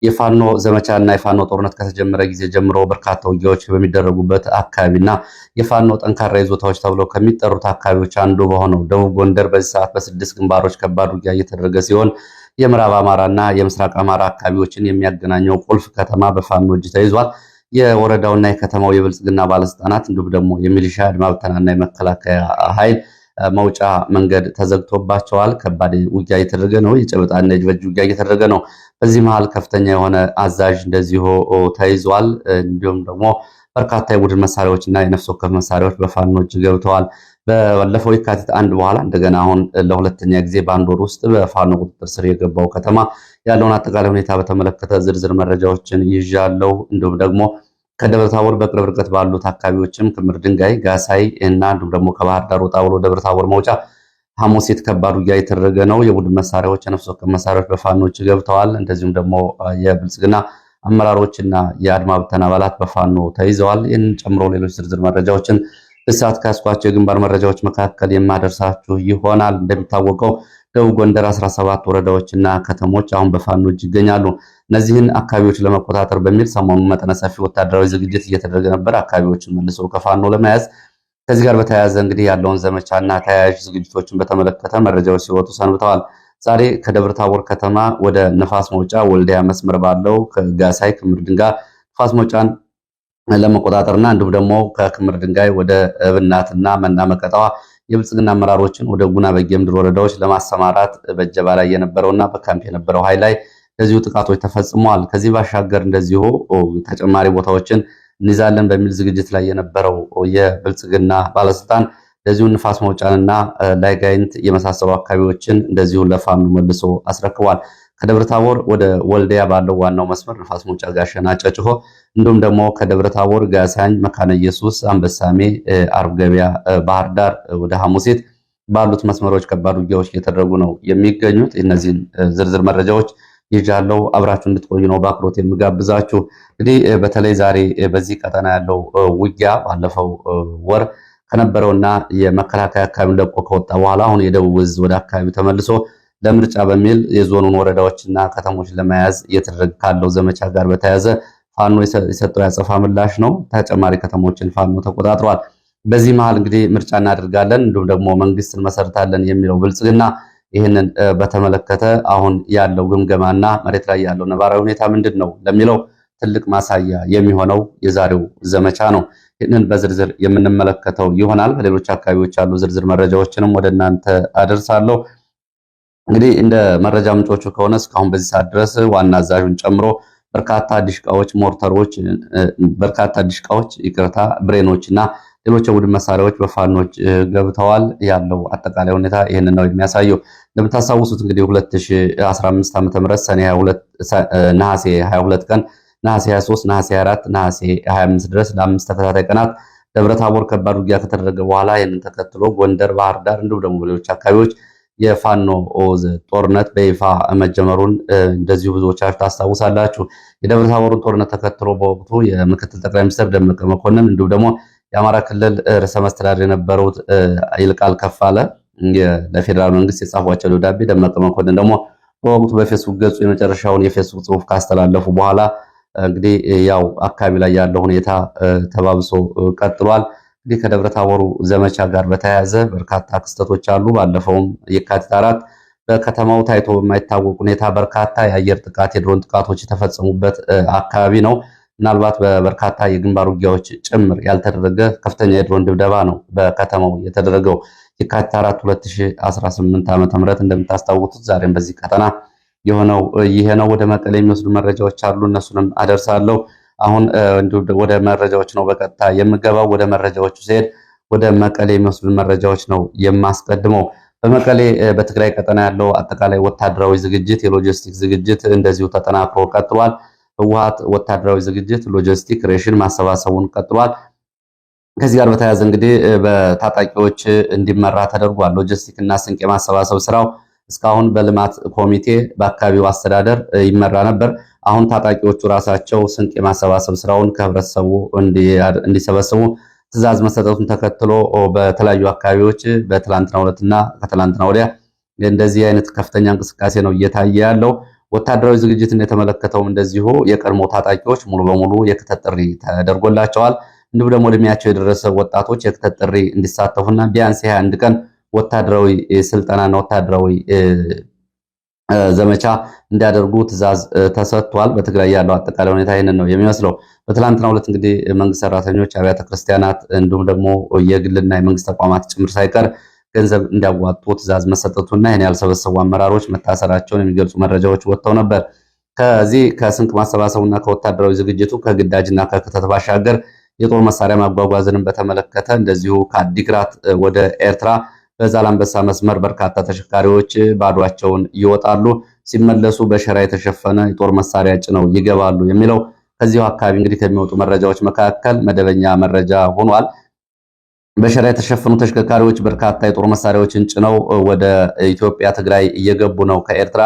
የፋኖ ዘመቻና የፋኖ ጦርነት ከተጀመረ ጊዜ ጀምሮ በርካታ ውጊያዎች በሚደረጉበት አካባቢና የፋኖ ጠንካራ ይዞታዎች ተብለው ከሚጠሩት አካባቢዎች አንዱ በሆነው ደቡብ ጎንደር በዚህ ሰዓት በ6 ግንባሮች ከባድ ውጊያ እየተደረገ ሲሆን የምዕራብ አማራና የምስራቅ አማራ አካባቢዎችን የሚያገናኘው ቁልፍ ከተማ በፋኖ እጅ ተይዟል። የወረዳውና የከተማው የብልጽግና ባለስልጣናት እንዲሁም ደግሞ የሚሊሻ አድማ ብተናና የመከላከያ ኃይል መውጫ መንገድ ተዘግቶባቸዋል። ከባድ ውጊያ እየተደረገ ነው። የጨበጣና የእጅ ውጊያ እየተደረገ ነው። በዚህ መሃል ከፍተኛ የሆነ አዛዥ እንደዚሁ ተይዟል። እንዲሁም ደግሞ በርካታ የቡድን መሳሪያዎች እና የነፍስ ወከፍ መሳሪያዎች በፋኖ እጅ ገብተዋል። ባለፈው የካቲት አንድ በኋላ እንደገና አሁን ለሁለተኛ ጊዜ በአንድ ወር ውስጥ በፋኖ ቁጥጥር ስር የገባው ከተማ ያለውን አጠቃላይ ሁኔታ በተመለከተ ዝርዝር መረጃዎችን ይዣለሁ። እንዲሁም ደግሞ ከደብረ ታቦር በቅርብ ርቀት ባሉት አካባቢዎችም ክምር ድንጋይ፣ ጋሳይ እና እንዲሁም ደግሞ ከባህር ዳር ወጣ ብሎ ደብረ ታቦር መውጫ ሐሙሲት ከባድ ውጊያ የተደረገ ነው። የቡድን መሳሪያዎች፣ የነፍስ ወከፍ መሳሪያዎች በፋኖች ገብተዋል። እንደዚሁም ደግሞ የብልጽግና አመራሮችና የአድማ ብተና አባላት በፋኖ ተይዘዋል። ይህንን ጨምሮ ሌሎች ዝርዝር መረጃዎችን በሰዓት ካስኳቸው የግንባር መረጃዎች መካከል የማደርሳችሁ ይሆናል። እንደሚታወቀው ደቡብ ጎንደር 17 ወረዳዎችና ከተሞች አሁን በፋኖ እጅ ይገኛሉ። እነዚህን አካባቢዎች ለመቆጣጠር በሚል ሰሞኑን መጠነ ሰፊ ወታደራዊ ዝግጅት እየተደረገ ነበር፣ አካባቢዎችን መልሶ ከፋኖ ለመያዝ። ከዚህ ጋር በተያያዘ እንግዲህ ያለውን ዘመቻና ተያያዥ ዝግጅቶችን በተመለከተ መረጃዎች ሲወጡ ሰንብተዋል። ዛሬ ከደብረ ታቦር ከተማ ወደ ነፋስ መውጫ ወልዲያ መስመር ባለው ከጋሳይ ክምር ድንጋይ ነፋስ መውጫን ለመቆጣጠርና እንዲሁም ደግሞ ከክምር ድንጋይ ወደ እብናትና መና መቀጣዋ የብልጽግና አመራሮችን ወደ ጉና በጌምድር ወረዳዎች ለማሰማራት በጀባ ላይ የነበረውና በካምፕ የነበረው ኃይል ላይ እንደዚሁ ጥቃቶች ተፈጽመዋል። ከዚህ ባሻገር እንደዚሁ ተጨማሪ ቦታዎችን እንይዛለን በሚል ዝግጅት ላይ የነበረው የብልጽግና ባለስልጣን እንደዚሁ ንፋስ መውጫንና ላይጋይንት የመሳሰሉ አካባቢዎችን እንደዚሁ ለፋኖ መልሶ አስረክቧል። ከደብረ ታቦር ወደ ወልዲያ ባለው ዋናው መስመር ንፋስ መውጫ፣ ጋሸና፣ ጨጭሆ እንዲሁም ደግሞ ከደብረ ታቦር ጋሳኝ፣ መካነ ኢየሱስ፣ አንበሳሜ፣ አርብ ገበያ፣ ባህር ዳር ወደ ሐሙሲት ባሉት መስመሮች ከባድ ውጊያዎች እየተደረጉ ነው የሚገኙት። እነዚህን ዝርዝር መረጃዎች ይዣለሁ። አብራችሁ እንድትቆዩ ነው በአክብሮት የምጋብዛችሁ። እንግዲህ በተለይ ዛሬ በዚህ ቀጠና ያለው ውጊያ ባለፈው ወር ከነበረውና የመከላከያ አካባቢ ለቆ ከወጣ በኋላ አሁን የደቡብ ዕዝ ወደ አካባቢው ተመልሶ ለምርጫ በሚል የዞኑን ወረዳዎችና ከተሞች ለመያዝ እየተደረገ ካለው ዘመቻ ጋር በተያያዘ ፋኖ የሰጠው ያጸፋ ምላሽ ነው። ተጨማሪ ከተሞችን ፋኖ ተቆጣጥሯል። በዚህ መሃል እንግዲህ ምርጫ እናደርጋለን እንዲሁም ደግሞ መንግስት እንመሰርታለን የሚለው ብልጽግና ይህንን በተመለከተ አሁን ያለው ግምገማና መሬት ላይ ያለው ነባራዊ ሁኔታ ምንድን ነው ለሚለው ትልቅ ማሳያ የሚሆነው የዛሬው ዘመቻ ነው። ይህንን በዝርዝር የምንመለከተው ይሆናል። በሌሎች አካባቢዎች ያሉ ዝርዝር መረጃዎችንም ወደ እናንተ አደርሳለሁ። እንግዲህ እንደ መረጃ ምንጮቹ ከሆነ እስካሁን በዚህ ሰዓት ድረስ ዋና አዛዡን ጨምሮ በርካታ ዲሽቃዎች፣ ሞርተሮች፣ ብሬኖች እና ሌሎች የቡድን መሳሪያዎች በፋኖች ገብተዋል። ያለው አጠቃላይ ሁኔታ ይህንን ነው የሚያሳየው። እንደምታስታውሱት እንግዲህ 2015 ዓ.ም ነሐሴ 22 ቀን፣ ነሐሴ 23፣ ነሐሴ 24፣ ነሐሴ 25 ድረስ ለ5 ተከታታይ ቀናት ደብረ ታቦር ከባድ ውጊያ ከተደረገ በኋላ ይህንን ተከትሎ ጎንደር፣ ባህር ዳር እንዲሁም ደግሞ በሌሎች አካባቢዎች የፋኖ ጦርነት በይፋ መጀመሩን እንደዚሁ ብዙዎቻችሁ ታስታውሳላችሁ። የደብረ ታቦሩን ጦርነት ተከትሎ በወቅቱ የምክትል ጠቅላይ ሚኒስትር ደመቀ መኮንን እንዲሁም ደግሞ የአማራ ክልል ርዕሰ መስተዳድር የነበሩት ይልቃል ከፋለ ለፌዴራል መንግስት የጻፏቸው ደብዳቤ ደመቀ መኮንን ደግሞ በወቅቱ በፌስቡክ ገጹ የመጨረሻውን የፌስቡክ ጽሑፍ ካስተላለፉ በኋላ እንግዲህ ያው አካባቢ ላይ ያለው ሁኔታ ተባብሶ ቀጥሏል። እንግዲህ ከደብረ ታቦሩ ዘመቻ ጋር በተያያዘ በርካታ ክስተቶች አሉ። ባለፈውም የካቲት 4 በከተማው ታይቶ በማይታወቅ ሁኔታ በርካታ የአየር ጥቃት፣ የድሮን ጥቃቶች የተፈጸሙበት አካባቢ ነው። ምናልባት በበርካታ የግንባር ውጊያዎች ጭምር ያልተደረገ ከፍተኛ የድሮን ድብደባ ነው በከተማው የተደረገው። የካቲት 4 2018 ዓ.ም እንደምታስታውሱት ዛሬም በዚህ ቀጠና የሆነው ይሄ ነው። ወደ መቀሌ የሚወስዱ መረጃዎች አሉ፣ እነሱንም አደርሳለሁ። አሁን ወደ መረጃዎች ነው በቀጥታ የምገባው። ወደ መረጃዎቹ ሲሄድ ወደ መቀሌ የሚወስዱ መረጃዎች ነው የማስቀድመው። በመቀሌ በትግራይ ቀጠና ያለው አጠቃላይ ወታደራዊ ዝግጅት፣ የሎጂስቲክ ዝግጅት እንደዚሁ ተጠናክሮ ቀጥሏል። ህወሓት ወታደራዊ ዝግጅት፣ ሎጂስቲክ፣ ሬሽን ማሰባሰቡን ቀጥሏል። ከዚህ ጋር በተያያዘ እንግዲህ በታጣቂዎች እንዲመራ ተደርጓል። ሎጂስቲክ እና ስንቅ የማሰባሰብ ስራው እስካሁን በልማት ኮሚቴ በአካባቢው አስተዳደር ይመራ ነበር። አሁን ታጣቂዎቹ ራሳቸው ስንቅ የማሰባሰብ ስራውን ከህብረተሰቡ እንዲሰበስቡ ትዕዛዝ መሰጠቱን ተከትሎ በተለያዩ አካባቢዎች በትላንትናው ዕለትና ከትላንትና ወዲያ እንደዚህ አይነት ከፍተኛ እንቅስቃሴ ነው እየታየ ያለው። ወታደራዊ ዝግጅትን የተመለከተውም እንደዚሁ የቀድሞ ታጣቂዎች ሙሉ በሙሉ የክተት ጥሪ ተደርጎላቸዋል። እንዲሁም ደግሞ እድሜያቸው የደረሰ ወጣቶች የክተት ጥሪ እንዲሳተፉና ቢያንስ የ21 ቀን ወታደራዊ ስልጠናና ወታደራዊ ዘመቻ እንዲያደርጉ ትዕዛዝ ተሰጥቷል። በትግራይ ያለው አጠቃላይ ሁኔታ ይህንን ነው የሚመስለው። በትላንትናው ዕለት እንግዲህ መንግስት ሰራተኞች፣ አብያተ ክርስቲያናት እንዲሁም ደግሞ የግልና የመንግስት ተቋማት ጭምር ሳይቀር ገንዘብ እንዲያዋጡ ትዕዛዝ መሰጠቱና ይህን ያልሰበሰቡ አመራሮች መታሰራቸውን የሚገልጹ መረጃዎች ወጥተው ነበር። ከዚህ ከስንቅ ማሰባሰቡና ከወታደራዊ ዝግጅቱ ከግዳጅና ከክተት ባሻገር የጦር መሳሪያ ማጓጓዝንም በተመለከተ እንደዚሁ ከአዲግራት ወደ ኤርትራ በዛላምበሳ መስመር በርካታ ተሽከርካሪዎች ባዷቸውን ይወጣሉ፣ ሲመለሱ በሸራ የተሸፈነ የጦር መሳሪያ ጭነው ይገባሉ የሚለው ከዚሁ አካባቢ እንግዲህ ከሚወጡ መረጃዎች መካከል መደበኛ መረጃ ሆኗል። በሸራ የተሸፈኑ ተሽከርካሪዎች በርካታ የጦር መሳሪያዎችን ጭነው ወደ ኢትዮጵያ ትግራይ እየገቡ ነው ከኤርትራ።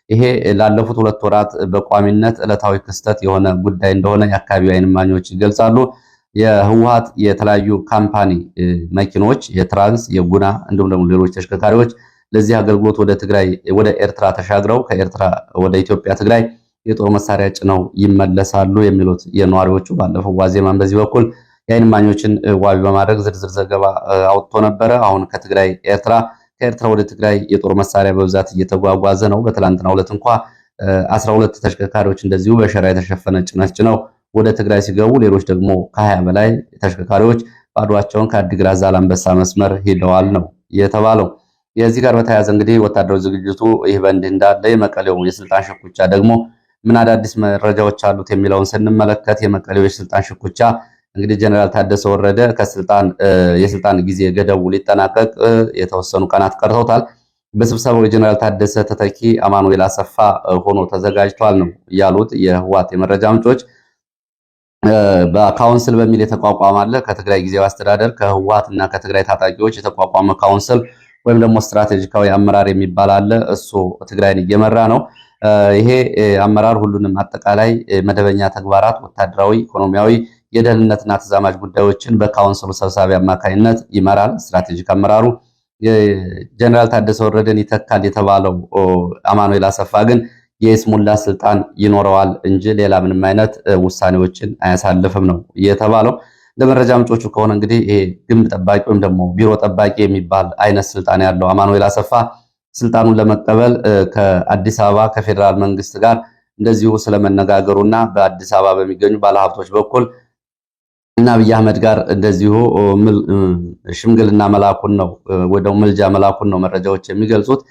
ይሄ ላለፉት 2 ወራት በቋሚነት ዕለታዊ ክስተት የሆነ ጉዳይ እንደሆነ የአካባቢው ዓይን እማኞች ይገልጻሉ። የህወሓት የተለያዩ ካምፓኒ መኪኖች የትራንስ የጉና እንዲሁም ደግሞ ሌሎች ተሽከርካሪዎች ለዚህ አገልግሎት ወደ ትግራይ ወደ ኤርትራ ተሻግረው ከኤርትራ ወደ ኢትዮጵያ ትግራይ የጦር መሳሪያ ጭነው ይመለሳሉ የሚሉት የነዋሪዎቹ ባለፈው ዋዜማን በዚህ በኩል የዓይን እማኞችን ዋቢ በማድረግ ዝርዝር ዘገባ አውጥቶ ነበረ። አሁን ከትግራይ ኤርትራ ከኤርትራ ወደ ትግራይ የጦር መሳሪያ በብዛት እየተጓጓዘ ነው። በትላንትናው ዕለት እንኳ 12 ተሽከርካሪዎች እንደዚሁ በሸራ የተሸፈነ ጭነት ጭነው ወደ ትግራይ ሲገቡ ሌሎች ደግሞ ከ20 በላይ ተሽከርካሪዎች ባዷቸውን ከአዲግራት ዛላምበሳ መስመር ሄደዋል ነው የተባለው። የዚህ ጋር በተያያዘ እንግዲህ ወታደራዊ ዝግጅቱ ይህ በእንዲህ እንዳለ የመቀሌው የስልጣን ሽኩቻ ደግሞ ምን አዳዲስ መረጃዎች አሉት የሚለውን ስንመለከት የመቀሌው የስልጣን ሽኩቻ እንግዲህ ጀነራል ታደሰ ወረደ የስልጣን ጊዜ ገደቡ ሊጠናቀቅ የተወሰኑ ቀናት ቀርተውታል። በስብሰባው የጀነራል ታደሰ ተተኪ አማኑኤል አሰፋ ሆኖ ተዘጋጅቷል ነው ያሉት የህወሓት የመረጃ ምንጮች። በካውንስል በሚል የተቋቋመ አለ። ከትግራይ ጊዜያዊ አስተዳደር ከህወሓት እና ከትግራይ ታጣቂዎች የተቋቋመ ካውንስል ወይም ደግሞ ስትራቴጂካዊ አመራር የሚባል አለ። እሱ ትግራይን እየመራ ነው። ይሄ አመራር ሁሉንም አጠቃላይ መደበኛ ተግባራት፣ ወታደራዊ፣ ኢኮኖሚያዊ፣ የደህንነትና ተዛማጅ ጉዳዮችን በካውንስሉ ሰብሳቢ አማካኝነት ይመራል። ስትራቴጂክ አመራሩ ጀነራል ታደሰ ወረደን ይተካል የተባለው አማኑኤል አሰፋ ግን የስሙላ ስልጣን ይኖረዋል እንጂ ሌላ ምንም አይነት ውሳኔዎችን አያሳልፍም ነው የተባለው። እንደ መረጃ ምንጮቹ ከሆነ እንግዲህ ይሄ ግንብ ጠባቂ ወይም ደግሞ ቢሮ ጠባቂ የሚባል አይነት ስልጣን ያለው አማኑኤል አሰፋ ስልጣኑን ለመቀበል ከአዲስ አበባ ከፌዴራል መንግስት ጋር እንደዚሁ ስለመነጋገሩና በአዲስ አበባ በሚገኙ ባለሀብቶች በኩል እና አብይ አህመድ ጋር እንደዚሁ ሽምግልና መላኩን ነው ወደ ምልጃ መላኩን ነው መረጃዎች የሚገልጹት።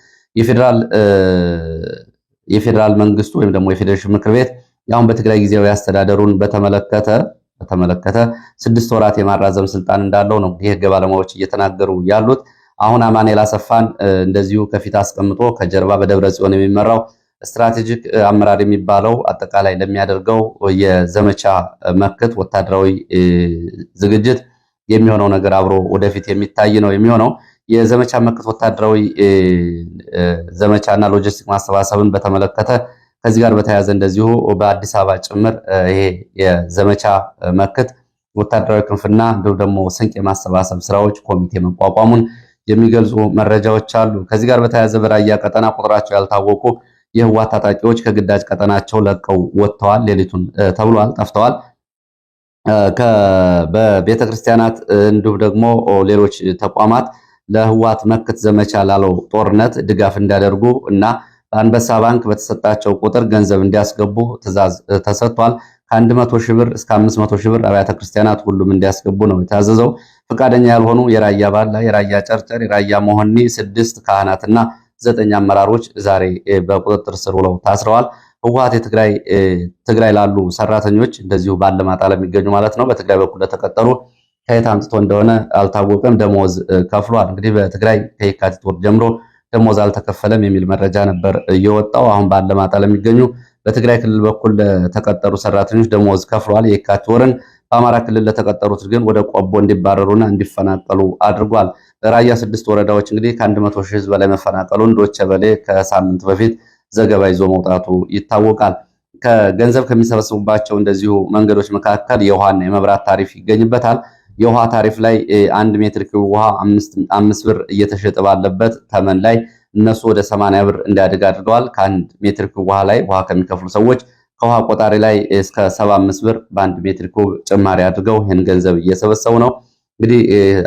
የፌዴራል መንግስቱ ወይም ደግሞ የፌዴሬሽን ምክር ቤት አሁን በትግራይ ጊዜያዊ አስተዳደሩን በተመለከተ 6 ወራት የማራዘም ስልጣን እንዳለው ነው የህግ ባለሙያዎች እየተናገሩ ያሉት። አሁን አማኑኤል አሰፋን እንደዚሁ ከፊት አስቀምጦ ከጀርባ በደብረ ጽዮን የሚመራው ስትራቴጂክ አመራር የሚባለው አጠቃላይ ለሚያደርገው የዘመቻ መክት ወታደራዊ ዝግጅት የሚሆነው ነገር አብሮ ወደፊት የሚታይ ነው የሚሆነው። የዘመቻ መክት ወታደራዊ ዘመቻና ሎጂስቲክ ማሰባሰብን በተመለከተ ከዚህ ጋር በተያያዘ እንደዚሁ በአዲስ አበባ ጭምር ይሄ የዘመቻ መክት ወታደራዊ ክንፍና እንዲሁም ደግሞ ስንቅ የማሰባሰብ ስራዎች ኮሚቴ መቋቋሙን የሚገልጹ መረጃዎች አሉ። ከዚህ ጋር በተያያዘ በራያ ቀጠና ቁጥራቸው ያልታወቁ የህወሓት ታጣቂዎች ከግዳጅ ቀጠናቸው ለቀው ወጥተዋል። ሌሊቱን ተብሏል ጠፍተዋል። በቤተ ክርስቲያናት እንዲሁም ደግሞ ሌሎች ተቋማት ለህወሓት መክት ዘመቻ ላለው ጦርነት ድጋፍ እንዲያደርጉ እና በአንበሳ ባንክ በተሰጣቸው ቁጥር ገንዘብ እንዲያስገቡ ትዕዛዝ ተሰጥቷል። ከ100 ሺህ ብር እስከ 500 ሺህ ብር አብያተ ክርስቲያናት ሁሉም እንዲያስገቡ ነው የታዘዘው። ፈቃደኛ ያልሆኑ የራያ ባላ፣ የራያ ጨርጨር፣ የራያ መሆኒ 6 ካህናትና 9 አመራሮች ዛሬ በቁጥጥር ስር ውለው ታስረዋል። ህወሓት ትግራይ ላሉ ሰራተኞች እንደዚሁ ባለማጣ ለሚገኙ ማለት ነው በትግራይ በኩል ለተቀጠሩ ከየት አምጥቶ እንደሆነ አልታወቀም ደሞዝ ከፍሏል። እንግዲህ በትግራይ ከየካቲት ወር ጀምሮ ደሞዝ አልተከፈለም የሚል መረጃ ነበር የወጣው። አሁን ባለማጣ ለሚገኙ በትግራይ ክልል በኩል ለተቀጠሩ ሰራተኞች ደሞዝ ከፍሏል የካቲት ወርን። በአማራ ክልል ለተቀጠሩት ግን ወደ ቆቦ እንዲባረሩና እንዲፈናቀሉ አድርጓል። ራያ 6 ወረዳዎች እንግዲህ ከ100 ሺህ ህዝብ በላይ መፈናቀሉን ዶቼ ቬለ ከሳምንት በፊት ዘገባ ይዞ መውጣቱ ይታወቃል። ከገንዘብ ከሚሰበስቡባቸው እንደዚሁ መንገዶች መካከል የውሃና የመብራት ታሪፍ ይገኝበታል። የውሃ ታሪፍ ላይ 1 ሜትር ኪዩብ ውሃ 5 ብር እየተሸጠ ባለበት ተመን ላይ እነሱ ወደ 80 ብር እንዲያድግ አድርገዋል። ከአንድ ሜትር ኩብ ውሃ ላይ ውሃ ከሚከፍሉ ሰዎች ከውሃ ቆጣሪ ላይ እስከ 75 ብር በአንድ ሜትር ኩብ ጭማሪ አድርገው ይህን ገንዘብ እየሰበሰቡ ነው። እንግዲህ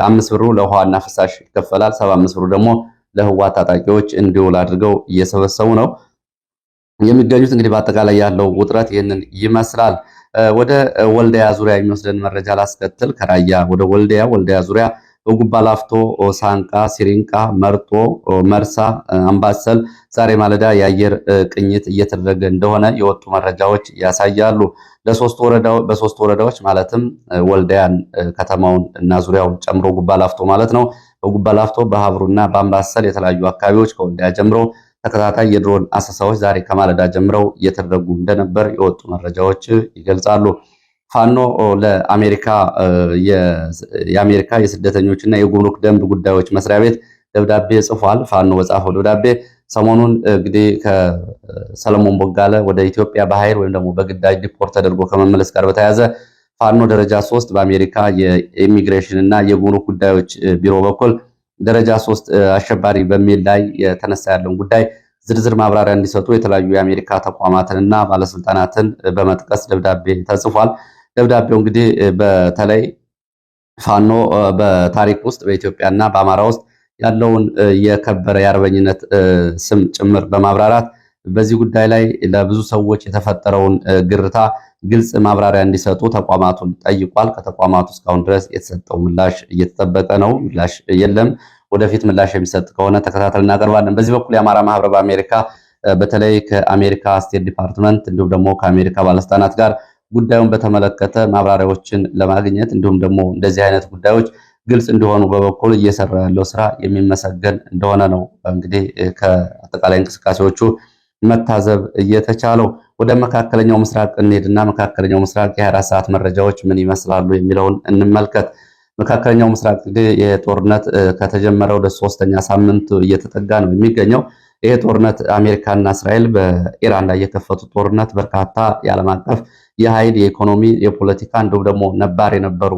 5 ብሩ ለውሃና ፍሳሽ ይከፈላል። 75 ብሩ ደግሞ ለህወሓት ታጣቂዎች እንዲውል አድርገው እየሰበሰቡ ነው የሚገኙት። እንግዲህ በአጠቃላይ ያለው ውጥረት ይህንን ይመስላል። ወደ ወልዲያ ዙሪያ የሚወስደን መረጃ ላስከትል። ከራያ ወደ ወልዲያ ዙሪያ በጉባ ላፍቶ፣ ሳንቃ፣ ሲሪንቃ፣ መርጦ፣ መርሳ፣ አምባሰል ዛሬ ማለዳ የአየር ቅኝት እየተደረገ እንደሆነ የወጡ መረጃዎች ያሳያሉ። በሶስት ወረዳዎች ማለትም ወልዲያን ከተማውን እና ዙሪያውን ጨምሮ ጉባ ላፍቶ ማለት ነው። በጉባ ላፍቶ፣ በሀብሩና በአምባሰል የተለያዩ አካባቢዎች ከወልዲያ ጀምሮ ተከታታይ የድሮን አሰሳዎች ዛሬ ከማለዳ ጀምረው እየተደረጉ እንደነበር የወጡ መረጃዎች ይገልጻሉ። ፋኖ የአሜሪካ የስደተኞችና የጉምሩክ ደንብ ጉዳዮች መስሪያ ቤት ደብዳቤ ጽፏል። ፋኖ በጻፈው ደብዳቤ ሰሞኑን እንግዲህ ከሰለሞን ቦጋለ ወደ ኢትዮጵያ በኃይል ወይም ደግሞ በግዳጅ ዲፖርት ተደርጎ ከመመለስ ጋር በተያያዘ ፋኖ ደረጃ 3 በአሜሪካ የኢሚግሬሽን እና የጉምሩክ ጉዳዮች ቢሮ በኩል ደረጃ 3 አሸባሪ በሚል ላይ የተነሳ ያለውን ጉዳይ ዝርዝር ማብራሪያ እንዲሰጡ የተለያዩ የአሜሪካ ተቋማትንና ባለስልጣናትን በመጥቀስ ደብዳቤ ተጽፏል። ደብዳቤው እንግዲህ በተለይ ፋኖ በታሪክ ውስጥ በኢትዮጵያና በአማራ ውስጥ ያለውን የከበረ የአርበኝነት ስም ጭምር በማብራራት በዚህ ጉዳይ ላይ ለብዙ ሰዎች የተፈጠረውን ግርታ ግልጽ ማብራሪያ እንዲሰጡ ተቋማቱን ጠይቋል። ከተቋማቱ እስካሁን ድረስ የተሰጠው ምላሽ እየተጠበቀ ነው። ምላሽ የለም። ወደፊት ምላሽ የሚሰጥ ከሆነ ተከታተል እናቀርባለን። በዚህ በኩል የአማራ ማህበር በአሜሪካ በተለይ ከአሜሪካ ስቴት ዲፓርትመንት እንዲሁም ደግሞ ከአሜሪካ ባለስልጣናት ጋር ጉዳዩን በተመለከተ ማብራሪያዎችን ለማግኘት እንዲሁም ደግሞ እንደዚህ አይነት ጉዳዮች ግልጽ እንዲሆኑ በበኩል እየሰራ ያለው ስራ የሚመሰገን እንደሆነ ነው እንግዲህ ከአጠቃላይ እንቅስቃሴዎቹ መታዘብ እየተቻለው። ወደ መካከለኛው ምስራቅ እንሄድና መካከለኛው ምስራቅ የ24 ሰዓት መረጃዎች ምን ይመስላሉ የሚለውን እንመልከት። መካከለኛው ምስራቅ እንግዲህ የጦርነት ከተጀመረ ወደ 3ኛ ሳምንት እየተጠጋ ነው የሚገኘው። ይሄ ጦርነት አሜሪካና እስራኤል በኢራን ላይ የከፈቱት ጦርነት በርካታ የዓለም አቀፍ የኃይል፣ የኢኮኖሚ፣ የፖለቲካ እንዲሁም ደግሞ ነባር የነበሩ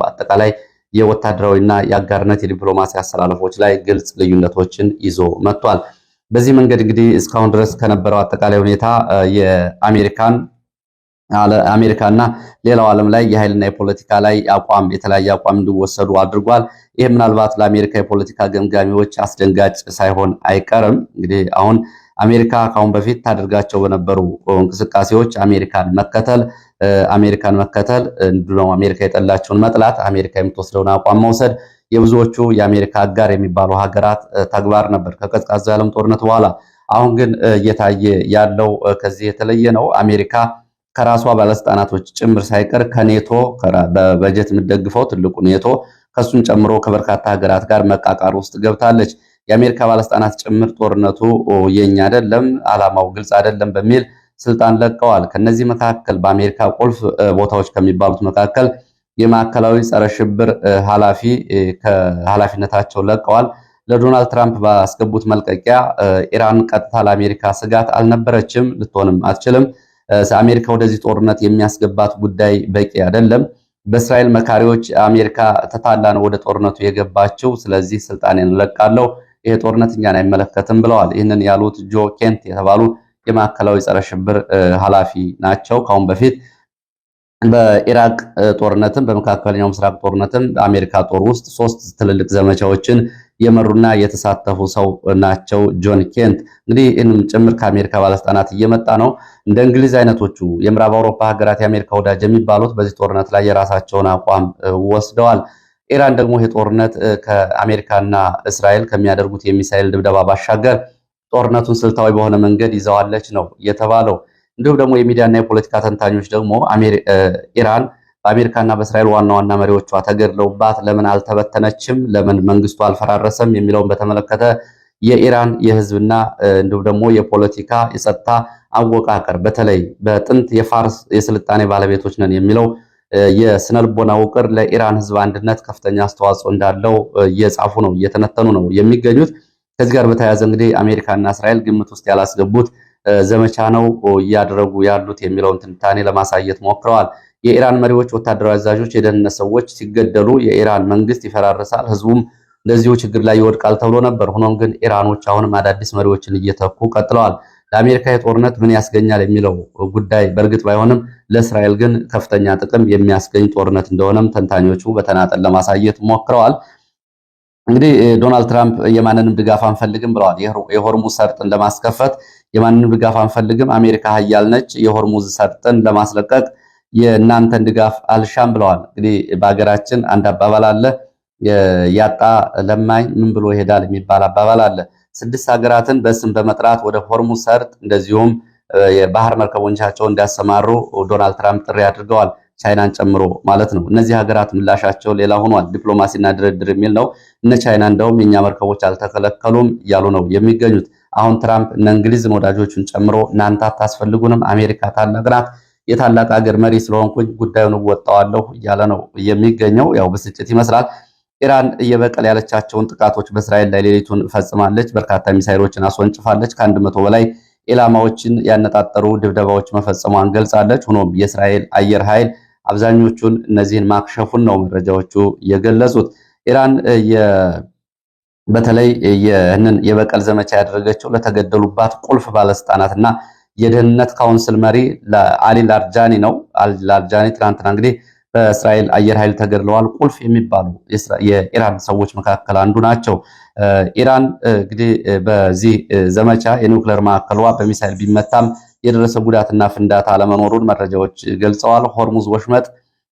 አጠቃላይ የወታደራዊና የአጋርነት የዲፕሎማሲ አሰላለፎች ላይ ግልጽ ልዩነቶችን ይዞ መጥቷል። በዚህ መንገድ እንግዲህ እስካሁን ድረስ ከነበረው አጠቃላይ ሁኔታ አሜሪካና ሌላው ዓለም ላይ የኃይልና የፖለቲካ ላይ የተለያየ አቋም እንዲወሰዱ አድርጓል። ይህ ምናልባት ለአሜሪካ የፖለቲካ ገምጋሚዎች አስደንጋጭ ሳይሆን አይቀርም። እንግዲህ አሁን አሜሪካ ካሁን በፊት ታደርጋቸው በነበሩ እንቅስቃሴዎች አሜሪካን መከተል እንዲሁም አሜሪካ የጠላቸውን መጥላት፣ አሜሪካ የምትወስደውን አቋም መውሰድ የብዙዎቹ የአሜሪካ አጋር የሚባሉ ሀገራት ተግባር ነበር ከቀዝቃዛው የዓለም ጦርነት በኋላ። አሁን ግን እየታየ ያለው ከዚህ የተለየ ነው። አሜሪካ ከራሷ ባለስልጣናቶች ጭምር ሳይቀር ከኔቶ በበጀት የምትደግፈው ትልቁ ኔቶ ከሱን ጨምሮ ከበርካታ ሀገራት ጋር መቃቃር ውስጥ ገብታለች። የአሜሪካ ባለስልጣናት ጭምር ጦርነቱ የኛ አይደለም፣ ዓላማው ግልጽ አይደለም በሚል ስልጣን ለቀዋል። ከነዚህ መካከል በአሜሪካ ቁልፍ ቦታዎች ከሚባሉት መካከል የማዕከላዊ ጸረ ሽብር ኃላፊ ከኃላፊነታቸው ለቀዋል። ለዶናልድ ትራምፕ ባስገቡት መልቀቂያ ኢራን ቀጥታ ለአሜሪካ ስጋት አልነበረችም፣ ልትሆንም አትችልም። አሜሪካ ወደዚህ ጦርነት የሚያስገባት ጉዳይ በቂ አይደለም። በእስራኤል መካሪዎች አሜሪካ ተታላ ነው ወደ ጦርነቱ የገባችው፣ ስለዚህ ስልጣኔን እለቃለሁ፣ ይሄ ጦርነት እኛን አይመለከትም ብለዋል። ይህንን ያሉት ጆ ኬንት የተባሉ የማዕከላዊ ጸረ ሽብር ኃላፊ ናቸው። ካሁን በፊት በኢራቅ ጦርነትም በመካከለኛው ምስራቅ ጦርነትም በአሜሪካ ጦር ውስጥ 3 ትልልቅ ዘመቻዎችን የመሩና የተሳተፉ ሰው ናቸው ጆን ኬንት። እንግዲህ ይህንም ጭምር ከአሜሪካ ባለስልጣናት እየመጣ ነው። እንደ እንግሊዝ አይነቶቹ የምዕራብ አውሮፓ ሀገራት የአሜሪካ ወዳጅ የሚባሉት በዚህ ጦርነት ላይ የራሳቸውን አቋም ወስደዋል። ኢራን ደግሞ ይህ ጦርነት ከአሜሪካና እስራኤል ከሚያደርጉት የሚሳኤል ድብደባ ባሻገር ጦርነቱን ስልታዊ በሆነ መንገድ ይዘዋለች ነው የተባለው። እንዲሁም ደግሞ የሚዲያና የፖለቲካ ተንታኞች ደግሞ ኢራን በአሜሪካና በእስራኤል ዋና ዋና መሪዎቿ ተገድለውባት ለምን አልተበተነችም፣ ለምን መንግስቱ አልፈራረሰም የሚለውን በተመለከተ የኢራን የህዝብና እንዲሁም ደግሞ የፖለቲካ የጸጥታ አወቃቀር በተለይ በጥንት የፋርስ የስልጣኔ ባለቤቶች ነን የሚለው የስነልቦና ውቅር ለኢራን ህዝብ አንድነት ከፍተኛ አስተዋጽኦ እንዳለው እየጻፉ ነው፣ እየተነተኑ ነው የሚገኙት። ከዚህ ጋር በተያያዘ እንግዲህ አሜሪካና እስራኤል ግምት ውስጥ ያላስገቡት ዘመቻ ነው እያደረጉ ያሉት የሚለውን ትንታኔ ለማሳየት ሞክረዋል። የኢራን መሪዎች፣ ወታደራዊ አዛዦች፣ የደህንነት ሰዎች ሲገደሉ የኢራን መንግስት ይፈራርሳል፣ ህዝቡም እንደዚሁ ችግር ላይ ይወድቃል ተብሎ ነበር። ሆኖም ግን ኢራኖች አሁንም አዳዲስ መሪዎችን እየተኩ ቀጥለዋል። ለአሜሪካ የጦርነት ምን ያስገኛል የሚለው ጉዳይ በእርግጥ ባይሆንም ለእስራኤል ግን ከፍተኛ ጥቅም የሚያስገኝ ጦርነት እንደሆነም ተንታኞቹ በተናጠል ለማሳየት ሞክረዋል። እንግዲህ ዶናልድ ትራምፕ የማንንም ድጋፍ አንፈልግም ብለዋል። የሆርሙዝ ሰርጥን ለማስከፈት የማንንም ድጋፍ አንፈልግም፣ አሜሪካ ሀያል ነች፣ የሆርሙዝ ሰርጥን ለማስለቀቅ የእናንተን ድጋፍ አልሻም ብለዋል። እንግዲህ በሀገራችን አንድ አባባል አለ፣ ያጣ ለማኝ ምን ብሎ ይሄዳል የሚባል አባባል አለ። 6 ሀገራትን በስም በመጥራት ወደ ሆርሙዝ ሰርጥ እንደዚሁም የባህር መርከቦቻቸውን እንዲያሰማሩ ዶናልድ ትራምፕ ጥሪ አድርገዋል። ቻይናን ጨምሮ ማለት ነው። እነዚህ ሀገራት ምላሻቸው ሌላ ሆኗል። ዲፕሎማሲና ድርድር የሚል ነው። እነ ቻይና እንደውም የኛ መርከቦች አልተከለከሉም እያሉ ነው የሚገኙት። አሁን ትራምፕ እነ እንግሊዝን ወዳጆቹን ጨምሮ እናንተ አታስፈልጉንም፣ አሜሪካ ታላቅ ናት፣ የታላቅ ሀገር መሪ ስለሆንኩኝ ጉዳዩን እወጣዋለሁ እያለ ነው የሚገኘው። ያው ብስጭት ይመስላል። ኢራን እየበቀል ያለቻቸውን ጥቃቶች በእስራኤል ላይ ሌሊቱን ፈጽማለች። በርካታ ሚሳይሎችን አስወንጭፋለች። ከ100 በላይ ኢላማዎችን ያነጣጠሩ ድብደባዎች መፈጸሟን ገልጻለች። ሆኖም የእስራኤል አየር ኃይል አብዛኞቹን እነዚህን ማክሸፉን ነው መረጃዎቹ የገለጹት። ኢራን በተለይ ይህንን የበቀል ዘመቻ ያደረገችው ለተገደሉባት ቁልፍ ባለስልጣናትና የደህንነት ካውንስል መሪ አሊ ላርጃኒ ነው። ላርጃኒ ትናንትና እንግዲህ በእስራኤል አየር ኃይል ተገድለዋል። ቁልፍ የሚባሉ የኢራን ሰዎች መካከል አንዱ ናቸው። ኢራን እንግዲህ በዚህ ዘመቻ የኒውክሌር ማዕከሏ በሚሳይል ቢመታም የደረሰ ጉዳትና ፍንዳታ አለመኖሩን መረጃዎች ገልጸዋል። ሆርሙዝ ወሽመጥ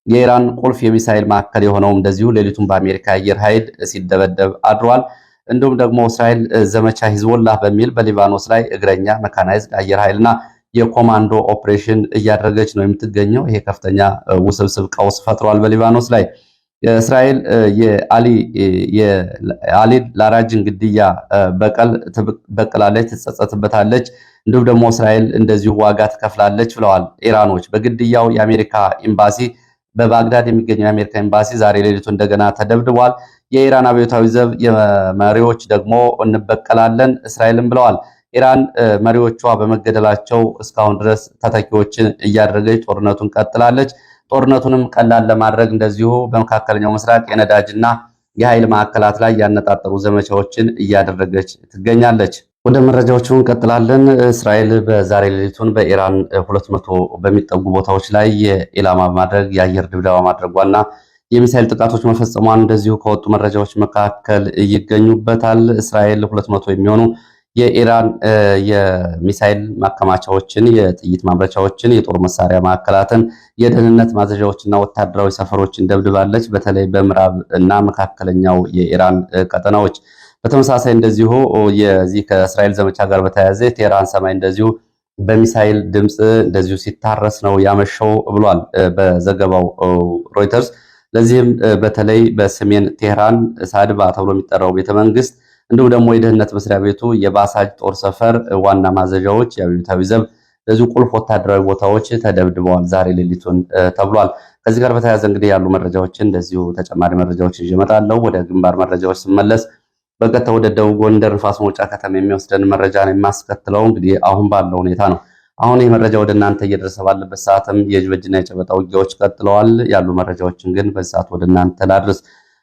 የኢራን ቁልፍ የሚሳይል ማዕከል የሆነው እንደዚሁ ሌሊቱን በአሜሪካ አየር ኃይል ሲደበደብ አድሯል። እንዲሁም ደግሞ እስራኤል ዘመቻ ሂዝቦላህ በሚል በሊባኖስ ላይ እግረኛ መካናይዝድ አየር ኃይልና የኮማንዶ ኦፕሬሽን እያደረገች ነው የምትገኘው። ይሄ ከፍተኛ ውስብስብ ቀውስ ፈጥሯል በሊባኖስ ላይ። እስራኤል የአሊ ላራጅን ግድያ በቀል ትበቀላለች፣ ትጸጸትበታለች፣ እንዲሁም ደግሞ እስራኤል እንደዚሁ ዋጋ ትከፍላለች ብለዋል ኢራኖች። በግድያው የአሜሪካ ኤምባሲ በባግዳድ የሚገኘው የአሜሪካ ኤምባሲ ዛሬ ሌሊቱ እንደገና ተደብድቧል። የኢራን አብዮታዊ ዘብ መሪዎች ደግሞ እንበቀላለን እስራኤልን ብለዋል። ኢራን መሪዎቿ በመገደላቸው እስካሁን ድረስ ተተኪዎችን እያደረገች ጦርነቱን ቀጥላለች። ጦርነቱንም ቀላል ለማድረግ እንደዚሁ በመካከለኛው ምስራቅ የነዳጅና የኃይል ማዕከላት ላይ ያነጣጠሩ ዘመቻዎችን እያደረገች ትገኛለች። ወደ መረጃዎቹ እንቀጥላለን። እስራኤል በዛሬ ሌሊቱን በኢራን 200 በሚጠጉ ቦታዎች ላይ የኢላማ በማድረግ የአየር ድብደባ ማድረጓና የሚሳኤል ጥቃቶች መፈጸሟን እንደዚሁ ከወጡ መረጃዎች መካከል ይገኙበታል። እስራኤል 200 የሚሆኑ የኢራን የሚሳኤል ማከማቻዎችን፣ የጥይት ማምረቻዎችን፣ የጦር መሳሪያ ማዕከላትን፣ የደህንነት ማዘዣዎችና ወታደራዊ ሰፈሮችን ደብድባለች። በተለይ በምዕራብ እና መካከለኛው የኢራን ቀጠናዎች። በተመሳሳይ እንደዚሁ የዚህ ከእስራኤል ዘመቻ ጋር በተያያዘ የቴህራን ሰማይ እንደዚሁ በሚሳኤል ድምፅ እንደዚሁ ሲታረስ ነው ያመሸው ብሏል በዘገባው ሮይተርስ። ለዚህም በተለይ በሰሜን ቴህራን ሳድባ ተብሎ የሚጠራው ቤተመንግስት እንዲሁም ደግሞ የደህንነት መስሪያ ቤቱ፣ የባሳጅ ጦር ሰፈር ዋና ማዘዣዎች፣ የአብዮታዊ ዘብ ለዚሁ ቁልፍ ወታደራዊ ቦታዎች ተደብድበዋል ዛሬ ሌሊቱን ተብሏል። ከዚህ ጋር በተያያዘ እንግዲህ ያሉ መረጃዎችን እንደዚሁ ተጨማሪ መረጃዎችን ይዤ እመጣለሁ። ወደ ግንባር መረጃዎች ስመለስ በቀጥታ ወደ ደቡብ ጎንደር ንፋስ መውጫ ከተማ የሚወስደን መረጃ ነው የማስከትለው። እንግዲህ አሁን ባለው ሁኔታ ነው። አሁን ይህ መረጃ ወደ እናንተ እየደረሰ ባለበት ሰዓትም የእጅ በእጅና የጨበጣ ውጊያዎች ቀጥለዋል። ያሉ መረጃዎችን ግን በዚህ ሰዓት ወደ እናንተ ላድርስ።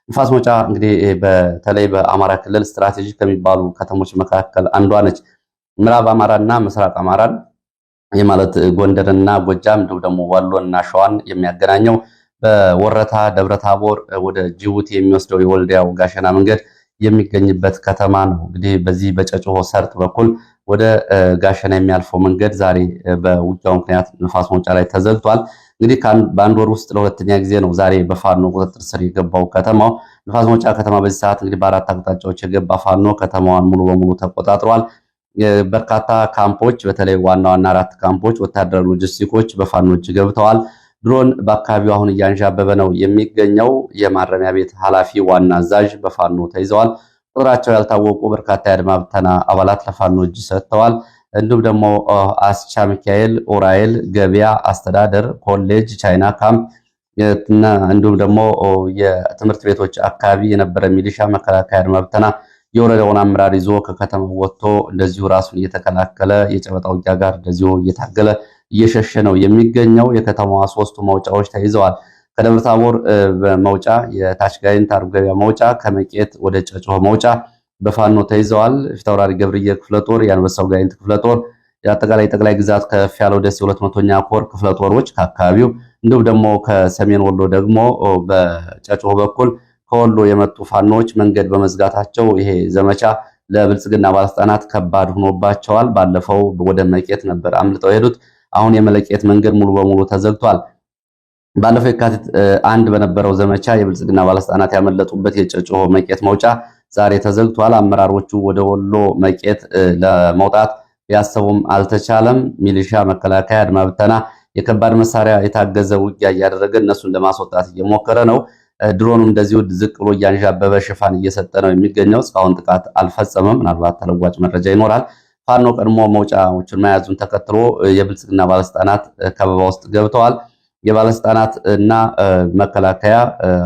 ንፋስ መውጫ እንግዲህ በተለይ በአማራ ክልል ስትራቴጂክ ከሚባሉ ከተሞች መካከል አንዷ ነች። ምዕራብ አማራና ምስራቅ አማራን ማለት ጎንደርና ጎጃም እንዲሁም ደግሞ ወሎና ሸዋን የሚያገናኘው በወረታ ደብረታቦር ወደ ጅቡቲ የሚወስደው የወልዲያው ጋሸና መንገድ የሚገኝበት ከተማ ነው። እንግዲህ በዚህ በጨጭሆ ሰርጥ በኩል ወደ ጋሸና የሚያልፈው መንገድ ዛሬ በውጊያው ምክንያት ንፋስ መውጫ ላይ ተዘግቷል። እንግዲህ በአንድ ወር ውስጥ ለሁለተኛ ጊዜ ነው ዛሬ በፋኖ ቁጥጥር ስር የገባው ከተማው። ንፋስ መውጫ ከተማ በዚህ ሰዓት እንግዲህ በአራት አቅጣጫዎች የገባ ፋኖ ከተማዋን ሙሉ በሙሉ ተቆጣጥሯል። በርካታ ካምፖች፣ በተለይ ዋና ዋና 4 ካምፖች፣ ወታደራዊ ሎጂስቲኮች በፋኖች ገብተዋል። ድሮን በአካባቢው አሁን እያንዣበበ ነው የሚገኘው። የማረሚያ ቤት ኃላፊ ዋና አዛዥ በፋኖ ተይዘዋል። ቁጥራቸው ያልታወቁ በርካታ የአድማ ብተና አባላት ለፋኖ እጅ ሰጥተዋል። እንዲሁም ደግሞ አስቻ ሚካኤል፣ ኡራኤል፣ ገበያ አስተዳደር፣ ኮሌጅ፣ ቻይና ካምፕ እና እንዲሁም ደግሞ የትምህርት ቤቶች አካባቢ የነበረ ሚሊሻ፣ መከላከያ፣ አድማ ብተና የወረዳውን አመራር ይዞ ከከተማው ወጥቶ እንደዚሁ ራሱን እየተከላከለ የጨበጣ ውጊያ ጋር እንደዚሁ እየታገለ እየሸሸ ነው የሚገኘው። የከተማዋ 3ቱ መውጫዎች ተይዘዋል። ከደብረ ታቦር በመውጫ የታች ጋይንት አርብ ገበያ መውጫ ከመቄት ወደ ጨጮሆ መውጫ በፋኖ ተይዘዋል። ፊታውራሪ ገብርዬ ክፍለ ጦር፣ የአንበሳው ጋይንት ክፍለ ጦር፣ የአጠቃላይ ጠቅላይ ግዛት ከፍ ያለው ደሴ 200ኛ ኮር ክፍለ ጦሮች ከአካባቢው እንዲሁም ደግሞ ከሰሜን ወሎ ደግሞ በጨጮሆ በኩል ከወሎ የመጡ ፋኖች መንገድ በመዝጋታቸው ይሄ ዘመቻ ለብልጽግና ባለስልጣናት ከባድ ሆኖባቸዋል። ባለፈው ወደ መቄት ነበር አምልጠው የሄዱት። አሁን የመለቄት መንገድ ሙሉ በሙሉ ተዘግቷል። ባለፈው የካቲት አንድ በነበረው ዘመቻ የብልጽግና ባለስልጣናት ያመለጡበት የጨጮሆ መቄት መውጫ ዛሬ ተዘግቷል። አመራሮቹ ወደ ወሎ መቄት ለመውጣት ቢያሰቡም አልተቻለም። ሚሊሻ፣ መከላከያ፣ አድማ ብተና የከባድ መሳሪያ የታገዘ ውጊያ እያደረገ እነሱን ለማስወጣት እየሞከረ ነው። ድሮኑም እንደዚሁ ዝቅ ብሎ እያንዣበበ ሽፋን እየሰጠ ነው የሚገኘው። እስካሁን ጥቃት አልፈጸመም። ምናልባት ተለዋጭ መረጃ ይኖራል። ፋኖ ቀድሞ መውጫዎችን መያዙን ተከትሎ የብልጽግና ባለስልጣናት ከበባ ውስጥ ገብተዋል። የባለስልጣናት እና መከላከያ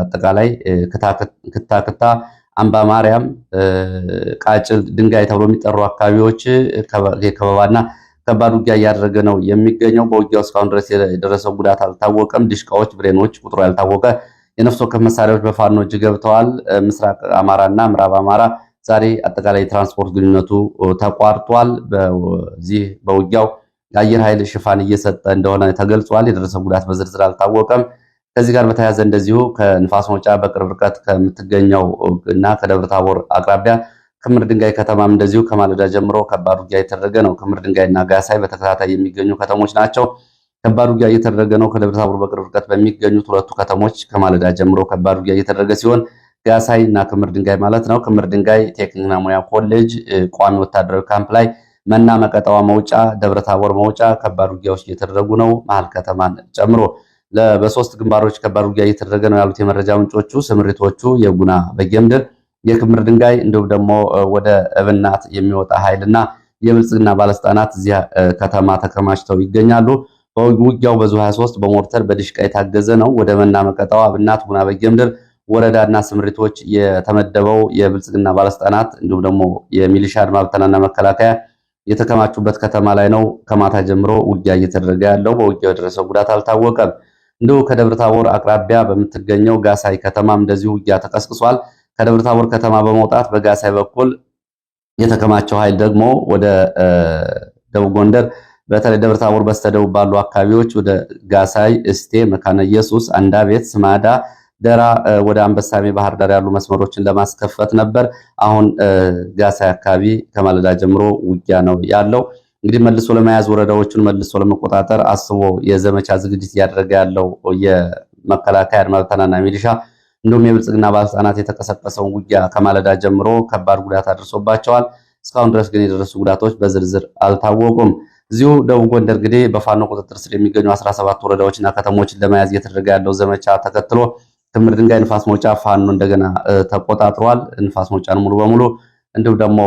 አጠቃላይ ክታክታ፣ አምባ ማርያም፣ ቃጭል፣ ድንጋይ ተብሎ የሚጠሩ አካባቢዎች ከበባና ከባድ ውጊያ እያደረገ ነው የሚገኘው። በውጊያው እስካሁን ድረስ የደረሰው ጉዳት አልታወቀም። ዲሽቃዎች፣ ብሬኖች ቁጥሩ ያልታወቀ የነፍስ ወከፍ መሳሪያዎች በፋኖ እጅ ገብተዋል። ምስራቅ አማራና ምዕራብ አማራ ዛሬ አጠቃላይ የትራንስፖርት ግንኙነቱ ተቋርጧል። በዚህ በውጊያው የአየር ኃይል ሽፋን እየሰጠ እንደሆነ ተገልጿል። የደረሰው ጉዳት በዝርዝር አልታወቀም። ከዚህ ጋር በተያያዘ እንደዚሁ ከንፋስ መውጫ በቅርብ ርቀት ከምትገኘው እና ከደብረ ታቦር አቅራቢያ ክምር ድንጋይ ከተማም እንደዚሁ ከማለዳ ጀምሮ ከባድ ውጊያ እየተደረገ ነው። ክምር ድንጋይና ጋሳይ በተከታታይ የሚገኙ ከተሞች ናቸው። ከባድ ውጊያ እየተደረገ ነው። ከደብረ ታቦር በቅርብ ርቀት በሚገኙት ሁለቱ ከተሞች ከማለዳ ጀምሮ ከባድ ውጊያ እየተደረገ ሲሆን ጋሳይ እና ክምር ድንጋይ ማለት ነው። ክምር ድንጋይ ቴክኒክና ሙያ ኮሌጅ ቋሚ ወታደራዊ ካምፕ ላይ መና መቀጠዋ መውጫ፣ ደብረ ታቦር መውጫ ከባድ ውጊያዎች እየተደረጉ ነው። መሀል ከተማን ጨምሮ በሶስት ግንባሮች ከባድ ውጊያ እየተደረገ ነው ያሉት የመረጃ ምንጮቹ። ስምሪቶቹ የጉና በጌምድር፣ የክምር ድንጋይ እንዲሁም ደግሞ ወደ እብናት የሚወጣ ኃይልና የብልጽግና ባለስልጣናት እዚያ ከተማ ተከማችተው ይገኛሉ። ውጊያው በዙ 23 በሞርተር በድሽቃ የታገዘ ነው። ወደ መና መቀጠዋ፣ እብናት፣ ጉና በጌምድር ወረዳና ስምሪቶች የተመደበው የብልጽግና ባለስልጣናት እንዲሁም ደግሞ የሚሊሻ አድማ ብተናና መከላከያ የተከማቹበት ከተማ ላይ ነው ከማታ ጀምሮ ውጊያ እየተደረገ ያለው። በውጊያው የደረሰው ጉዳት አልታወቀም። እንዲሁ ከደብረ ታቦር አቅራቢያ በምትገኘው ጋሳይ ከተማም እንደዚሁ ውጊያ ተቀስቅሷል። ከደብረ ታቦር ከተማ በመውጣት በጋሳይ በኩል የተከማቸው ኃይል ደግሞ ወደ ደቡብ ጎንደር በተለይ ደብረ ታቦር በስተደቡብ ባሉ አካባቢዎች ወደ ጋሳይ፣ እስቴ፣ መካነ ኢየሱስ፣ አንዳቤት፣ ስማዳ፣ ደራ ወደ አንበሳሜ ባህር ዳር ያሉ መስመሮችን ለማስከፈት ነበር። አሁን ጋሳይ አካባቢ ከማለዳ ጀምሮ ውጊያ ነው ያለው። እንግዲህ መልሶ ለመያዝ ወረዳዎቹን መልሶ ለመቆጣጠር አስቦ የዘመቻ ዝግጅት እያደረገ ያለው የመከላከያ አድማ ብተናና ሚሊሻ እንዲሁም የብልጽግና ባለስልጣናት የተቀሰቀሰውን ውጊያ ከማለዳ ጀምሮ ከባድ ጉዳት አድርሶባቸዋል። እስካሁን ድረስ ግን የደረሱ ጉዳቶች በዝርዝር አልታወቁም። እዚሁ ደቡብ ጎንደር እንግዲህ በፋኖ ቁጥጥር ስር የሚገኙ 17 ወረዳዎችና ከተሞችን ለመያዝ እየተደረገ ያለው ዘመቻ ተከትሎ ክምር ድንጋይ፣ ንፋስ መውጫ ፋኖ እንደገና ተቆጣጥሯል። ንፋስ መውጫን ሙሉ በሙሉ እንዲሁም ደግሞ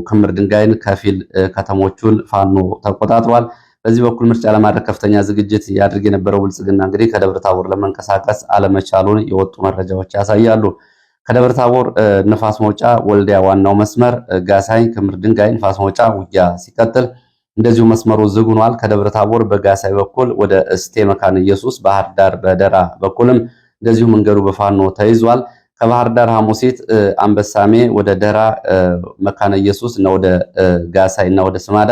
ክምር ድንጋይን ከፊል ከተሞቹን ፋኖ ተቆጣጥሯል። በዚህ በኩል ምርጫ ለማድረግ ከፍተኛ ዝግጅት ያድርግ የነበረው ብልጽግና እንግዲህ ከደብረ ታቦር ለመንቀሳቀስ አለመቻሉን የወጡ መረጃዎች ያሳያሉ። ከደብረ ታቦር ንፋስ መውጫ ወልዲያ ዋናው መስመር ጋሳይ፣ ክምር ድንጋይ፣ ንፋስ መውጫ ውጊያ ሲቀጥል እንደዚሁ መስመሩ ዝግ ሆኗል። ከደብረ ታቦር በጋሳይ በኩል ወደ እስቴ፣ መካነ ኢየሱስ፣ ባህር ዳር በደራ በኩልም እንደዚሁ መንገዱ በፋኖ ተይዟል። ከባህር ዳር ሐሙሲት፣ አንበሳሜ ወደ ደራ፣ መካነ ኢየሱስ እና ወደ ጋሳይ እና ወደ ስማዳ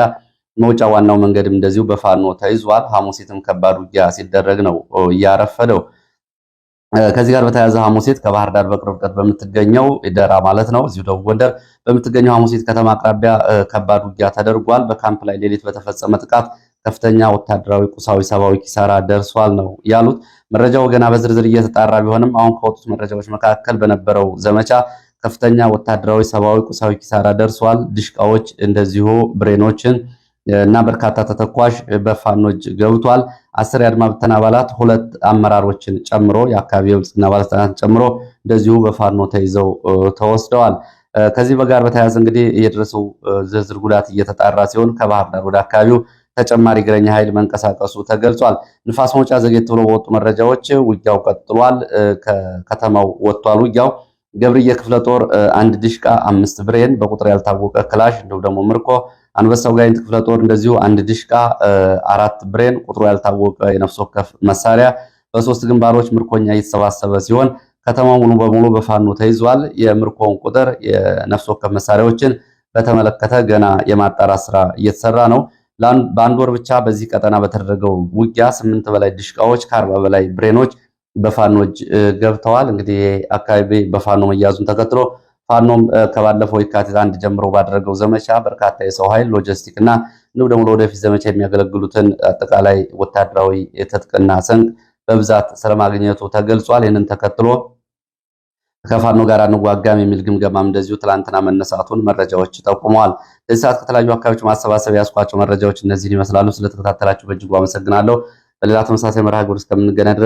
መውጫ ዋናው መንገድም እንደዚሁ በፋኖ ተይዟል። ሐሙሲትም ከባድ ውጊያ ሲደረግ ነው እያረፈደው። ከዚህ ጋር በተያያዘ ሐሙሲት ከባህር ዳር በቅርብ ርቀት በምትገኘው ደራ ማለት ነው እዚሁ ደቡብ ጎንደር በምትገኘው ሐሙሲት ከተማ አቅራቢያ ከባድ ውጊያ ተደርጓል። በካምፕ ላይ ሌሊት በተፈጸመ ጥቃት ከፍተኛ ወታደራዊ፣ ቁሳዊ፣ ሰብአዊ ኪሳራ ደርሷል ነው ያሉት። መረጃው ገና በዝርዝር እየተጣራ ቢሆንም አሁን ከወጡት መረጃዎች መካከል በነበረው ዘመቻ ከፍተኛ ወታደራዊ፣ ሰብአዊ፣ ቁሳዊ ኪሳራ ደርሷል። ድሽቃዎች እንደዚሁ ብሬኖችን እና በርካታ ተተኳሽ በፋኖች ገብቷል። 10 የአድማ ብተና አባላት 2 አመራሮችን ጨምሮ የአካባቢ የብልጽግና ባለስልጣናትን ጨምሮ እንደዚሁ በፋኖ ተይዘው ተወስደዋል። ከዚህ ጋር በተያያዘ እንግዲህ የደረሰው ዝርዝር ጉዳት እየተጣራ ሲሆን ከባህር ዳር ወደ አካባቢው ተጨማሪ እግረኛ ኃይል መንቀሳቀሱ ተገልጿል። ንፋስ መውጫ ዘጌት ብሎ በወጡ መረጃዎች ውጊያው ቀጥሏል። ከከተማው ወጥቷል ውጊያው። ገብርዬ ክፍለ ጦር 1 ዲሽቃ፣ 5 ብሬን በቁጥር ያልታወቀ ክላሽ እንዲሁም ደግሞ ምርኮ፣ አንበሳው ጋይንት ክፍለ ጦር እንደዚሁ 1 ዲሽቃ፣ 4 ብሬን ቁጥሩ ያልታወቀ የነፍስ ወከፍ መሳሪያ በ3 ግንባሮች ምርኮኛ እየተሰባሰበ ሲሆን ከተማው ሙሉ በሙሉ በፋኖ ተይዟል። የምርኮውን ቁጥር የነፍስ ወከፍ መሳሪያዎችን በተመለከተ ገና የማጣራት ስራ እየተሰራ ነው። በአንድ ወር ብቻ በዚህ ቀጠና በተደረገው ውጊያ 8 በላይ ድሽቃዎች ከ40 በላይ ብሬኖች በፋኖች ገብተዋል። እንግዲህ አካባቢ በፋኖ መያዙን ተከትሎ ፋኖም ከባለፈው የካቲት 1 ጀምሮ ባደረገው ዘመቻ በርካታ የሰው ኃይል ሎጂስቲክ እና እንዲሁም ደግሞ ለወደፊት ዘመቻ የሚያገለግሉትን አጠቃላይ ወታደራዊ ትጥቅና ስንቅ በብዛት ስለማግኘቱ ተገልጿል። ይህንን ተከትሎ ከፋኖ ጋር አንዋጋም የሚል ግምገማም እንደዚሁ ትላንትና መነሳቱን መረጃዎች ጠቁመዋል። ለዚህ ሰዓት ከተለያዩ አካባቢዎች ማሰባሰብ ያስኳቸው መረጃዎች እነዚህን ይመስላሉ። ስለተከታተላችሁ በእጅጉ አመሰግናለሁ። በሌላ ተመሳሳይ መርሃ ግብር እስከምንገናኝ ድረስ